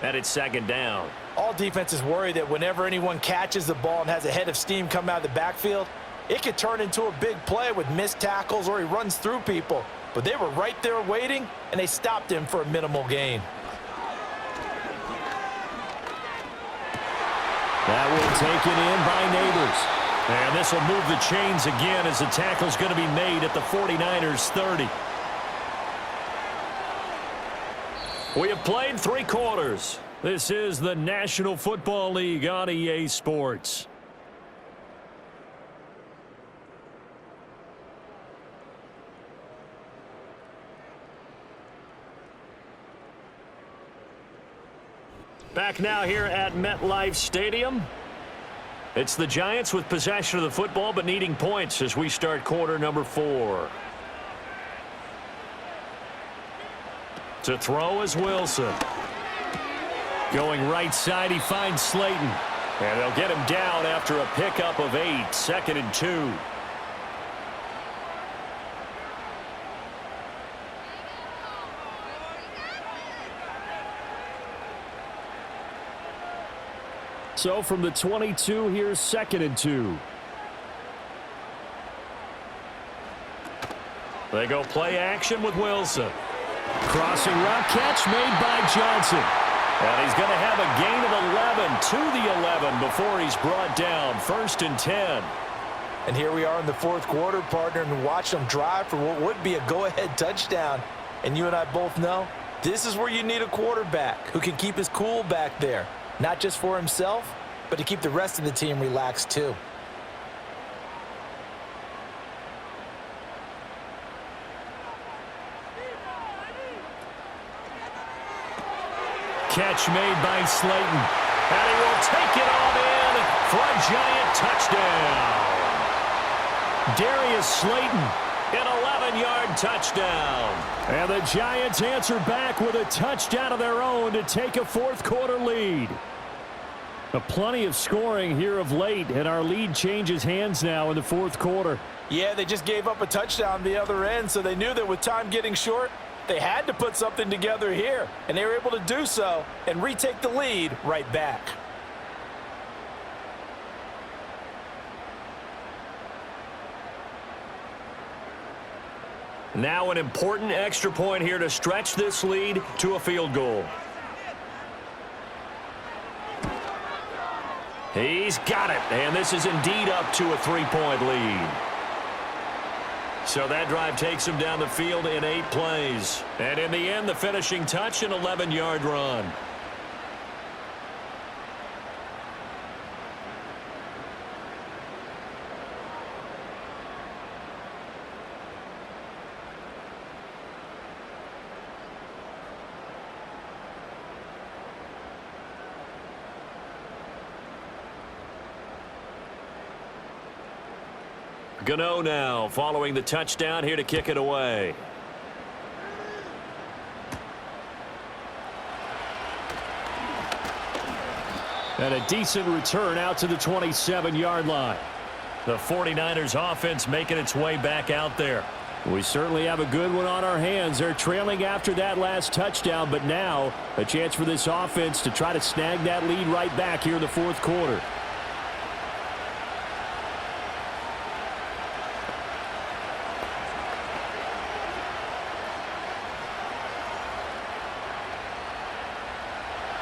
and it's 2nd down. All defenses worry that whenever anyone catches the ball and has a head of steam come out of the backfield, it could turn into a big play with missed tackles or he runs through people. But they were right there waiting, and they stopped him for a minimal gain. That will take it in by Neighbors. And this will move the chains again as the tackle's going to be made at the 49ers 30. We have played 3 quarters. This is the National Football League on EA Sports. Back now here at MetLife Stadium. It's the Giants with possession of the football but needing points as we start quarter number 4. To throw is Wilson. Going right side, he finds Slayton. And they'll get him down after a pickup of 8, 2nd and 2. So from the 22, here's 2nd and 2. They go play action with Wilson. Crossing route catch made by Johnson. And he's going to have a gain of 11 to the 11 before he's brought down. 1st and 10. And here we are in the 4th quarter, partner, and watch them drive for what would be a go-ahead touchdown. And you and I both know this is where you need a quarterback who can keep his cool back there, not just for himself, but to keep the rest of the team relaxed too. Catch made by Slayton. And he will take it on in for a Giant touchdown. Darius Slayton, an 11-yard touchdown. And the Giants answer back with a touchdown of their own to take a 4th quarter lead. Plenty of scoring here of late, and our lead changes hands now in the 4th quarter. Yeah, they just gave up a touchdown the other end, so they knew that with time getting short, they had to put something together here, and they were able to do so and retake the lead right back. Now an important extra point here to stretch this lead to a field goal. He's got it, and this is indeed up to a 3-point lead. So that drive takes him down the field in 8 plays. And in the end, the finishing touch, an 11-yard run. Gano now following the touchdown here to kick it away. And a decent return out to the 27-yard line. The 49ers offense making its way back out there. We certainly have a good one on our hands. They're trailing after that last touchdown, but now a chance for this offense to try to snag that lead right back here in the 4th quarter.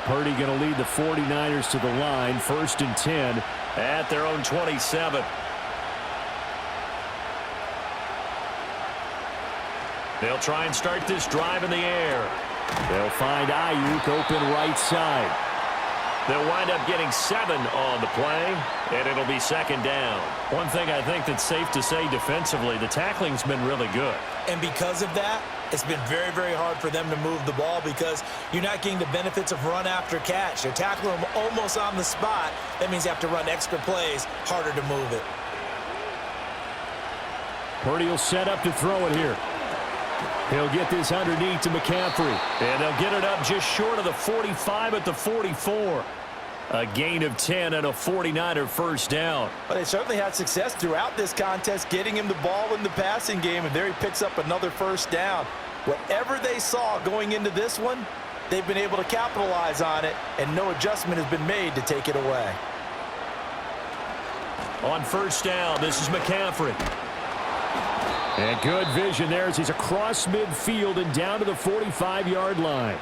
Purdy going to lead the 49ers to the line, 1st and 10 at their own 27. They'll try and start this drive in the air. They'll find Ayuk open right side. They'll wind up getting 7 on the play, and it'll be 2nd down. One thing I think that's safe to say defensively, the tackling's been really good. And because of that, it's been very, very hard for them to move the ball because you're not getting the benefits of run after catch. They're tackling them almost on the spot. That means you have to run extra plays, harder to move it. Purdy will set up to throw it here. He'll get this underneath to McCaffrey. And they'll get it up just short of the 45 at the 44. A gain of 10 and a 49er 1st down. But they certainly had success throughout this contest getting him the ball in the passing game, and there he picks up another 1st down. Whatever they saw going into this one, they've been able to capitalize on it, and no adjustment has been made to take it away. On 1st down, this is McCaffrey. And good vision there as he's across midfield and down to the 45-yard line.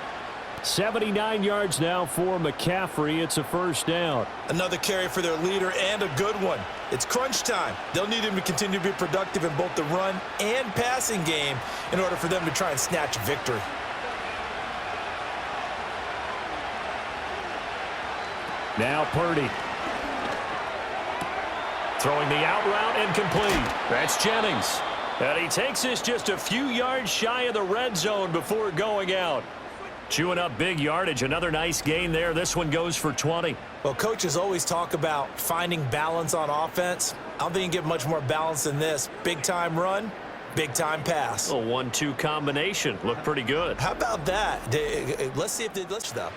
79 yards now for McCaffrey. It's a 1st down. Another carry for their leader and a good one. It's crunch time. They'll need him to continue to be productive in both the run and passing game in order for them to try and snatch victory. Now Purdy. Throwing the out route incomplete. That's Jennings. And he takes this just a few yards shy of the red zone before going out. Chewing up big yardage. Another nice gain there. This one goes for 20. Well, coaches always talk about finding balance on offense. I don't think you can get much more balance than this. Big-time run, big-time pass. A 1-2 combination. Looked pretty good. How about that? Let's see if they let's though.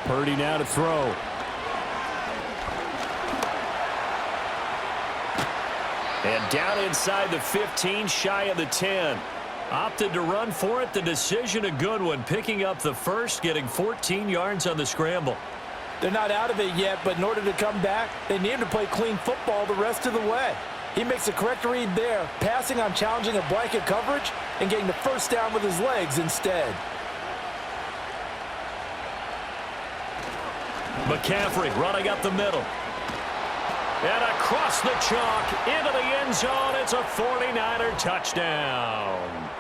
Purdy now to throw. And down inside the 15, shy of the 10. Opted to run for it. The decision a good one. Picking up the first, getting 14 yards on the scramble. They're not out of it yet, but in order to come back, they need to play clean football the rest of the way. He makes a correct read there, passing on challenging a blanket coverage and getting the first down with his legs instead. McCaffrey running up the middle. And across the chalk, into the end zone. It's a 49er touchdown.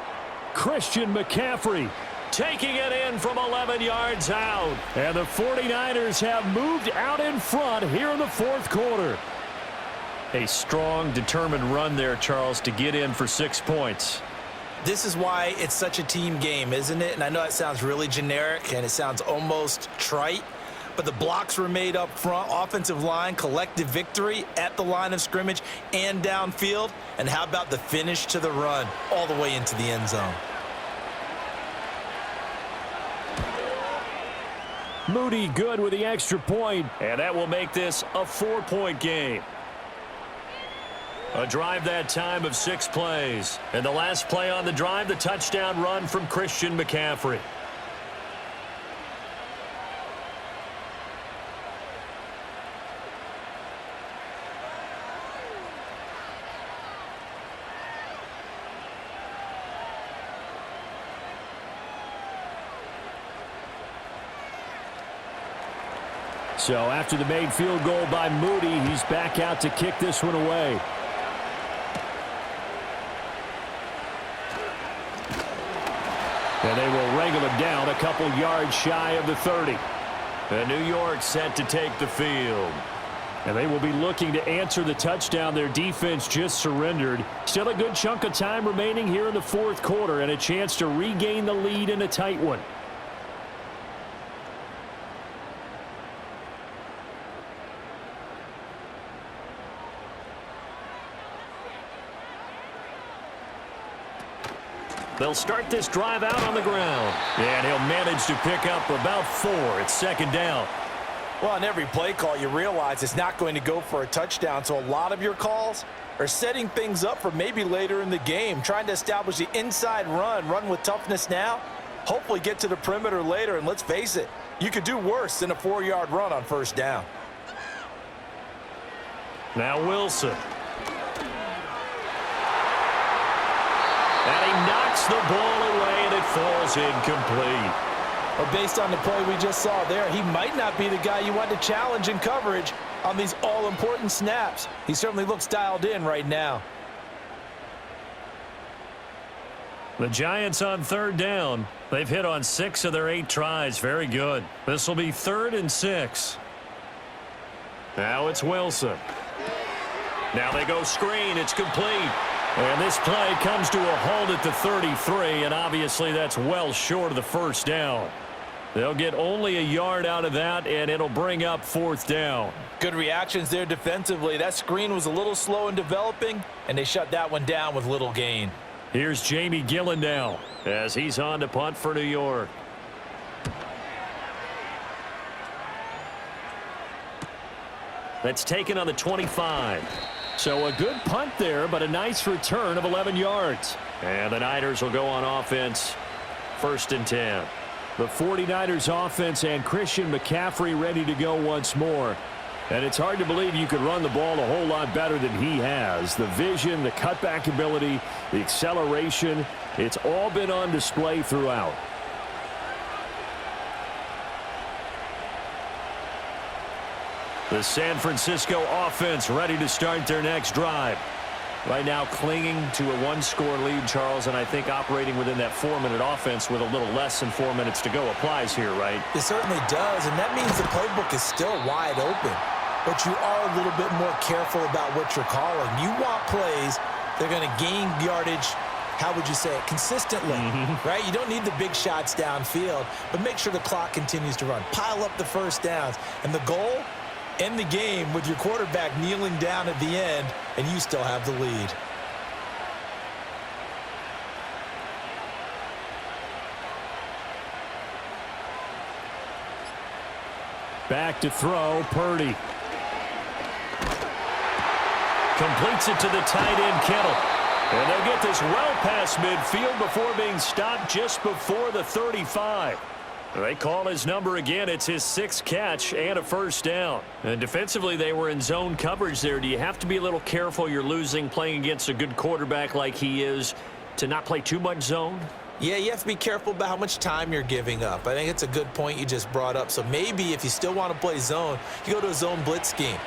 Christian McCaffrey Taking it in from 11 yards out. And the 49ers have moved out in front here in the fourth quarter. A strong, determined run there, Charles, to get in for 6 points. This is why it's such a team game, isn't it? And I know it sounds really generic and it sounds almost trite, but the blocks were made up front, offensive line, collective victory at the line of scrimmage and downfield. And how about the finish to the run all the way into the end zone? Moody good with the extra point. And that will make this a 4-point game. A drive that time of 6 plays. And the last play on the drive, the touchdown run from Christian McCaffrey. So after the made field goal by Moody, he's back out to kick this one away. And they will wrangle him down a couple yards shy of the 30. And New York set to take the field. And they will be looking to answer the touchdown their defense just surrendered. Still a good chunk of time remaining here in the fourth quarter and a chance to regain the lead in a tight one. They'll start this drive out on the ground. And he'll manage to pick up about 4. It's second down. Well, on every play call, you realize it's not going to go for a touchdown, so a lot of your calls are setting things up for maybe later in the game, trying to establish the inside run with toughness now, hopefully get to the perimeter later, and let's face it, you could do worse than a 4-yard run on first down. Now Wilson. And he knocks the ball away, and it falls incomplete. But based on the play we just saw there, he might not be the guy you want to challenge in coverage on these all-important snaps. He certainly looks dialed in right now. The Giants on third down. They've hit on 6 of their 8 tries. Very good. This will be 3rd and 6. Now it's Wilson. Now they go screen. It's complete. And this play comes to a halt at the 33, and obviously that's well short of the first down. They'll get only a yard out of that, and it'll bring up 4th down. Good reactions there defensively. That screen was a little slow in developing, and they shut that one down with little gain. Here's Jamie Gillen now as he's on to punt for New York. That's taken on the 25. So a good punt there, but a nice return of 11 yards. And the Niners will go on offense, 1st and 10. The 49ers offense and Christian McCaffrey ready to go once more. And it's hard to believe you could run the ball a whole lot better than he has. The vision, the cutback ability, the acceleration, it's all been on display throughout. The San Francisco offense ready to start their next drive. Right now clinging to a 1-score lead, Charles, and I think operating within that 4-minute offense with a little less than 4 minutes to go applies here, right? It certainly does, and that means the playbook is still wide open. But you are a little bit more careful about what you're calling. You want plays that are going to gain yardage, how would you say it, consistently, right? You don't need the big shots downfield, but make sure the clock continues to run. Pile up the first downs. And the goal, end the game with your quarterback kneeling down at the end, and you still have the lead. Back to throw, Purdy. Completes it to the tight end, Kittle. And they'll get this well past midfield before being stopped just before the 35. They call his number again. It's his 6th catch and a first down. And defensively, they were in zone coverage there. Do you have to be a little careful you're losing playing against a good quarterback like he is to not play too much zone? Yeah, you have to be careful about how much time you're giving up. I think it's a good point you just brought up. So maybe if you still want to play zone, you go to a zone blitz scheme.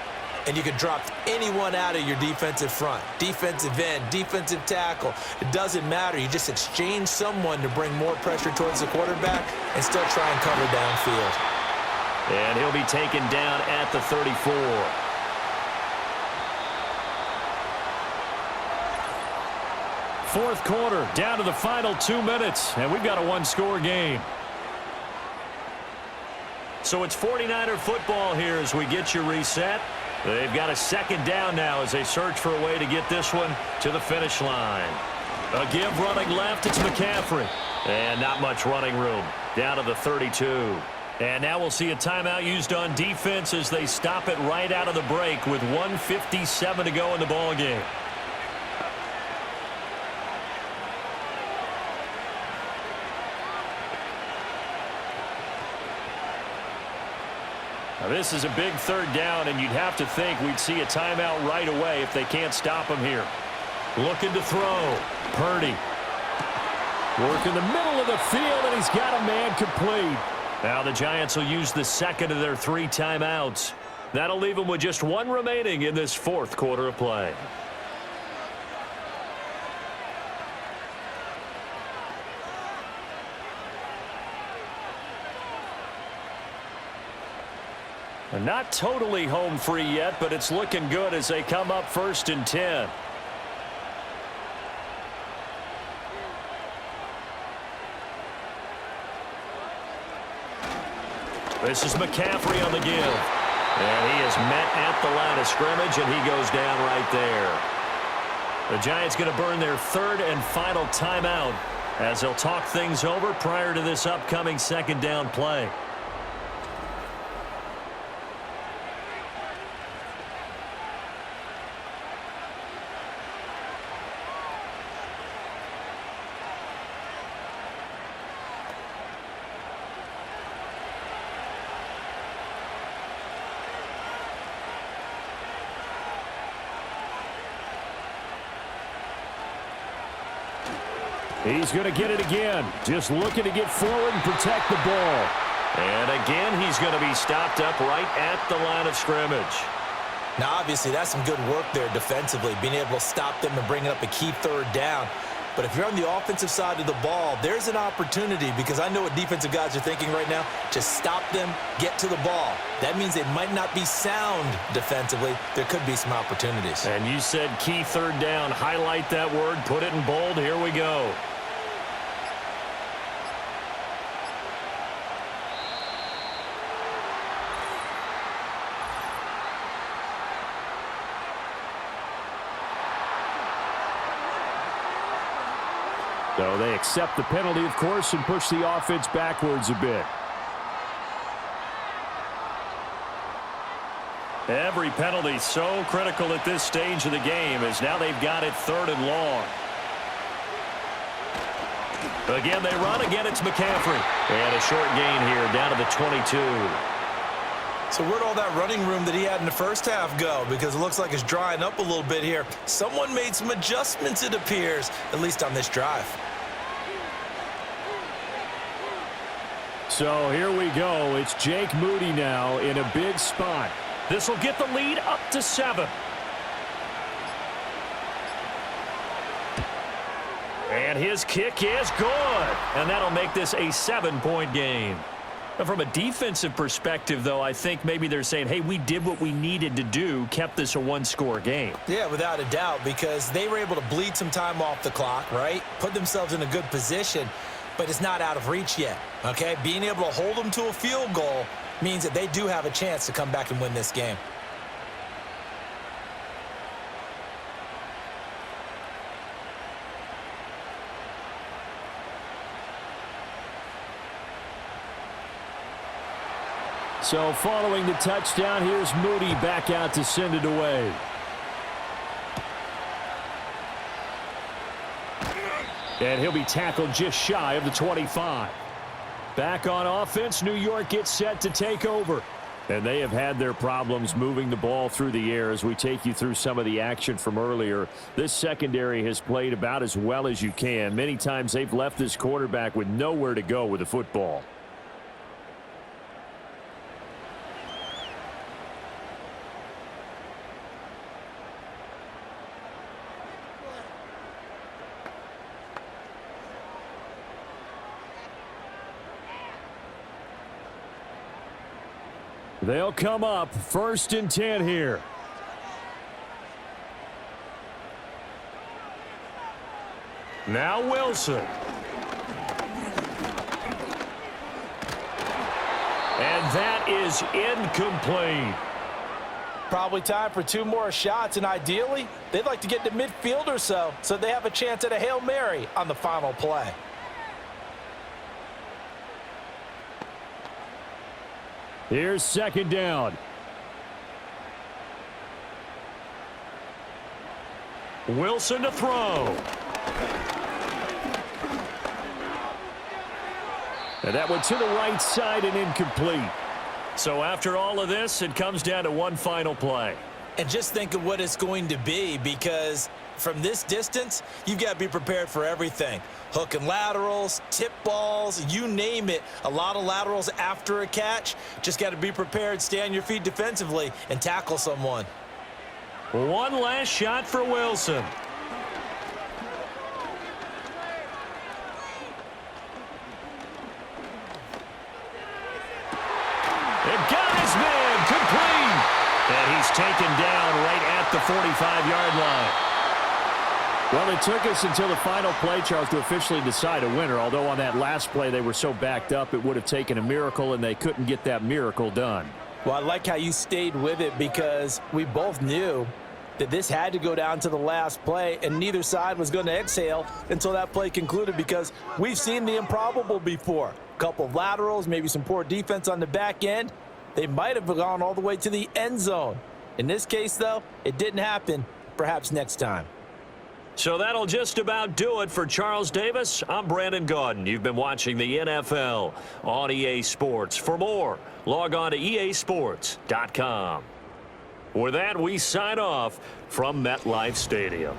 And you can drop anyone out of your defensive front, defensive end, defensive tackle. It doesn't matter. You just exchange someone to bring more pressure towards the quarterback and still try and cover downfield. And he'll be taken down at the 34. Fourth quarter, down to the final 2 minutes, and we've got a one-score game. So it's 49er football here as we get you reset. They've got a second down now as they search for a way to get this one to the finish line. A give running left, it's McCaffrey. And not much running room. Down to the 32. And now we'll see a timeout used on defense as they stop it right out of the break with 1:57 to go in the ball game. Now this is a big third down, and you'd have to think we'd see a timeout right away if they can't stop him here. Looking to throw. Purdy. Work in the middle of the field, and he's got a man complete. Now the Giants will use the second of their 3 timeouts. That'll leave them with just 1 remaining in this fourth quarter of play. Not totally home free yet, but it's looking good as they come up 1st and 10. This is McCaffrey on the give. And he is met at the line of scrimmage, and he goes down right there. The Giants going to burn their 3rd and final timeout as they'll talk things over prior to this upcoming second down play. He's going to get it again. Just looking to get forward and protect the ball. And again, he's going to be stopped up right at the line of scrimmage. Now, obviously, that's some good work there defensively, being able to stop them and bring up a key 3rd down. But if you're on the offensive side of the ball, there's an opportunity because I know what defensive guys are thinking right now. Just stop them, get to the ball. That means they might not be sound defensively. There could be some opportunities. And you said key 3rd down. Highlight that word. Put it in bold. Here we go. So they accept the penalty, of course, and push the offense backwards a bit. Every penalty so critical at this stage of the game as now they've got it 3rd and long. Again, they run. Again, it's McCaffrey. And a short gain here down to the 22. So where'd all that running room that he had in the first half go? Because it looks like it's drying up a little bit here. Someone made some adjustments, it appears, at least on this drive. So here we go. It's Jake Moody now in a big spot. This will get the lead up to 7. And his kick is good. And that'll make this a 7-point game. Now, from a defensive perspective, though, I think maybe they're saying, hey, we did what we needed to do, kept this a 1-score game. Yeah, without a doubt, because they were able to bleed some time off the clock, right? Put themselves in a good position, but it's not out of reach yet, okay? Being able to hold them to a field goal means that they do have a chance to come back and win this game. So following the touchdown, here's Moody back out to send it away. And he'll be tackled just shy of the 25. Back on offense, New York gets set to take over. And they have had their problems moving the ball through the air as we take you through some of the action from earlier. This secondary has played about as well as you can. Many times they've left this quarterback with nowhere to go with the football. They'll come up 1st and 10 here. Now Wilson. And that is incomplete. Probably time for 2 more shots, and ideally, they'd like to get to midfield or so they have a chance at a Hail Mary on the final play. Here's 2nd down. Wilson to throw. And that went to the right side and incomplete. So after all of this, it comes down to one final play. And just think of what it's going to be, because from this distance, you've got to be prepared for everything. Hook and laterals, tip balls, you name it. A lot of laterals after a catch. Just got to be prepared, stay on your feet defensively, and tackle someone. One last shot for Wilson. It got his man, complete. And he's taken down right at the 45-yard line. Well, it took us until the final play, Charles, to officially decide a winner. Although on that last play they were so backed up, it would have taken a miracle, and they couldn't get that miracle done. Well, I like how you stayed with it, because we both knew that this had to go down to the last play, and neither side was going to exhale until that play concluded, because we've seen the improbable before. A couple of laterals, maybe some poor defense on the back end. They might have gone all the way to the end zone. In this case, though, it didn't happen. Perhaps next time. So that'll just about do it for Charles Davis. I'm Brandon Gaudin. You've been watching the NFL on EA Sports. For more, log on to easports.com. With that, we sign off from MetLife Stadium.